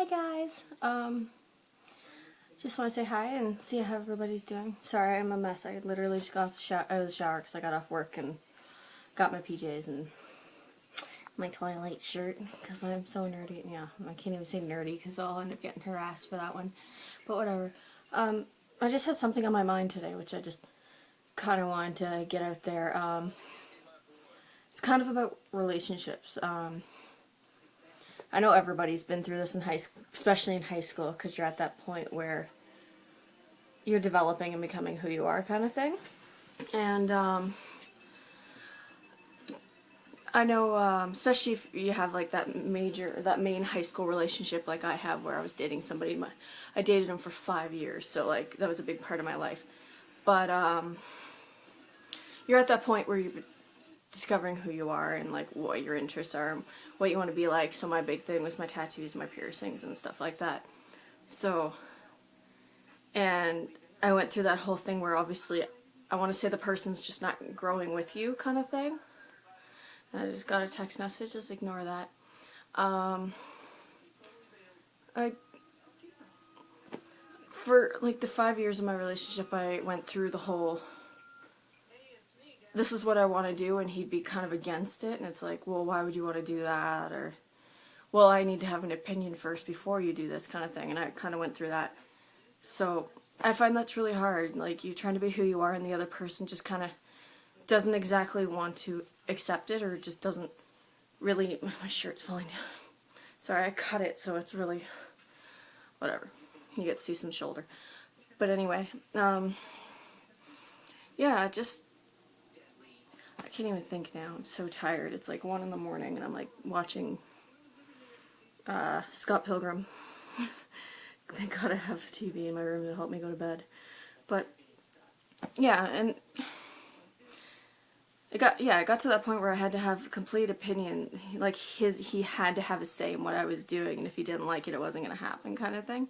Hi guys. Just want to say hi and see how everybody's doing. Sorry, I'm a mess. I literally just got out of the shower because I got off work and got my PJs and my Twilight shirt because I'm so nerdy. Yeah, I can't even say nerdy because I'll end up getting harassed for that one. But whatever. I just had something on my mind today, which I just kind of wanted to get out there. It's kind of about relationships. I know everybody's been through this in high school, especially in high school, because you're at that point where you're developing and becoming who you are, kind of thing. And I know, especially if you have like that main high school relationship like I have, where I was dating somebody. I dated him for 5 years, so like that was a big part of my life. But you're at that point where you're discovering who you are and like what your interests are, what you want to be like. So my big thing was my tattoos, my piercings, and stuff like that. So, and I went through that whole thing where obviously I want to say the person's just not growing with you, kind of thing. And I just got a text message, just ignore that. For like the 5 years of my relationship, I went through the whole, this is what I want to do, and he'd be kind of against it, and it's like, well, why would you want to do that? Or, well, I need to have an opinion first before you do this, kind of thing. And I kind of went through that. So I find that's really hard. Like, you're trying to be who you are, and the other person just kind of doesn't exactly want to accept it, or just doesn't really. My shirt's falling down. Sorry, I cut it, so it's really whatever. You get to see some shoulder. But anyway, yeah, just, I can't even think now. I'm so tired. It's like 1 in the morning, and I'm like watching Scott Pilgrim. Thank God I have a TV in my room to help me go to bed. But yeah, and it got to that point where I had to have complete opinion. Like he had to have a say in what I was doing, and if he didn't like it, it wasn't gonna happen, kind of thing.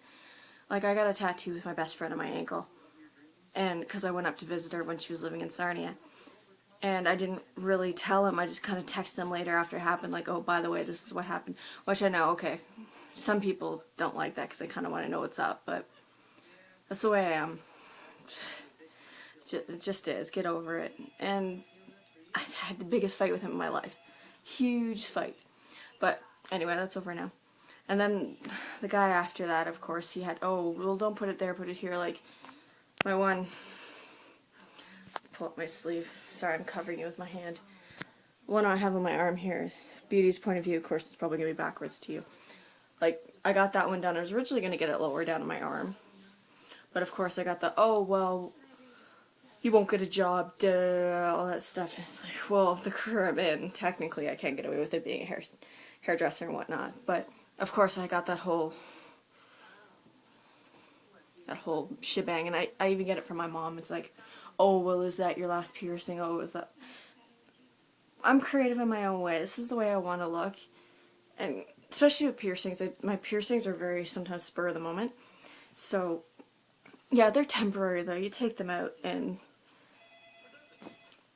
Like, I got a tattoo with my best friend on my ankle, and because I went up to visit her when she was living in Sarnia. And I didn't really tell him. I just kind of texted him later after it happened, like, oh, by the way, this is what happened. Which I know, okay, some people don't like that because they kind of want to know what's up, but that's the way I am. It just is. Get over it. And I had the biggest fight with him in my life. Huge fight. But anyway, that's over now. And then the guy after that, of course, he had, oh, well, don't put it there, put it here. Like, my one, pull up my sleeve. Sorry, I'm covering it with my hand. One I have on my arm here, Beauty's point of view, of course, it's probably going to be backwards to you. Like, I got that one done. I was originally going to get it lower down on my arm. But of course I got the, oh, well, you won't get a job, all that stuff. It's like, well, the career I'm in, technically I can't get away with it being a hairdresser and whatnot. But, of course, I got that whole shebang. And I even get it from my mom. It's like, oh, well, is that your last piercing? Oh, is that... I'm creative in my own way. This is the way I want to look. And especially with piercings, my piercings are very sometimes spur of the moment. So, yeah, they're temporary, though. You take them out and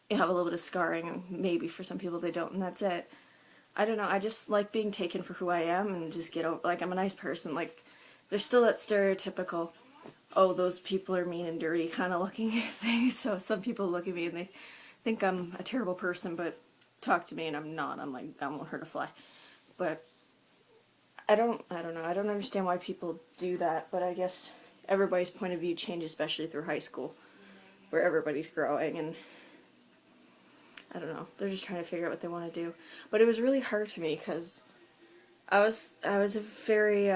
you have a little bit of scarring, and maybe for some people they don't, and that's it. I don't know, I just like being taken for who I am and just get over, like, I'm a nice person. Like, there's still that stereotypical, oh, those people are mean and dirty kind of looking thing. So some people look at me and they think I'm a terrible person, but talk to me and I'm not. I'm like, I don't want her to fly. But I don't know. I don't understand why people do that, but I guess everybody's point of view changes, especially through high school, where everybody's growing, and I don't know. They're just trying to figure out what they want to do. But it was really hard for me because I was a very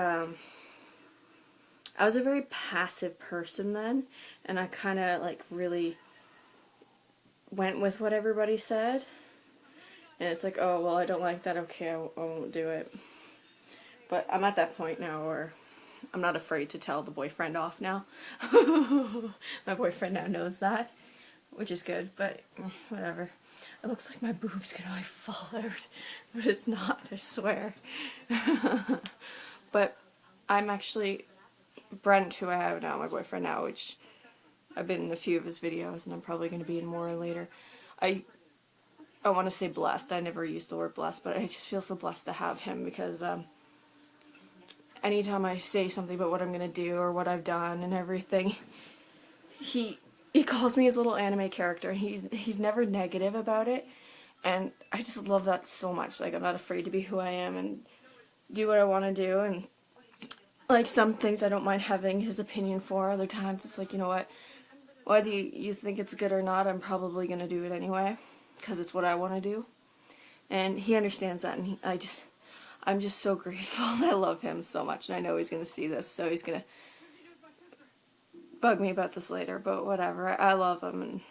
passive person then, and I kind of like really went with what everybody said. And it's like, oh, well, I don't like that. Okay, I won't do it. But I'm at that point now where I'm not afraid to tell the boyfriend off now. My boyfriend now knows that, which is good, but whatever. It looks like my boob's gonna like fall out, but it's not, I swear. But I'm actually, Brent, who I have now, my boyfriend now, which I've been in a few of his videos, and I'm probably going to be in more later. I want to say blessed. I never used the word blessed, but I just feel so blessed to have him because anytime I say something about what I'm gonna do or what I've done and everything, he calls me his little anime character. He's never negative about it, and I just love that so much. Like, I'm not afraid to be who I am and do what I want to do, and like some things I don't mind having his opinion for. Other times it's like, you know what, whether you think it's good or not, I'm probably gonna do it anyway because it's what I want to do, and he understands that, and I'm just so grateful. I love him so much, and I know he's gonna see this, so he's gonna bug me about this later, but whatever. I love him, and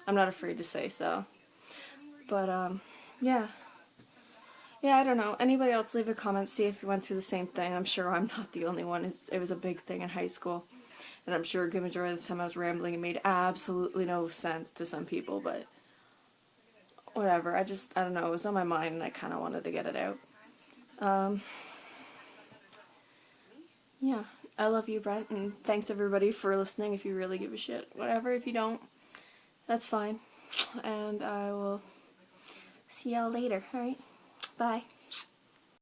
I'm not afraid to say so. But yeah, I don't know. Anybody else, leave a comment, see if you went through the same thing. I'm sure I'm not the only one. It was a big thing in high school, and I'm sure a good majority of the time I was rambling and made absolutely no sense to some people, but whatever. I don't know, it was on my mind and I kind of wanted to get it out. Yeah, I love you, Brent, and thanks everybody for listening. If you really give a shit, whatever. If you don't, that's fine, and I will see y'all later. Alright, bye.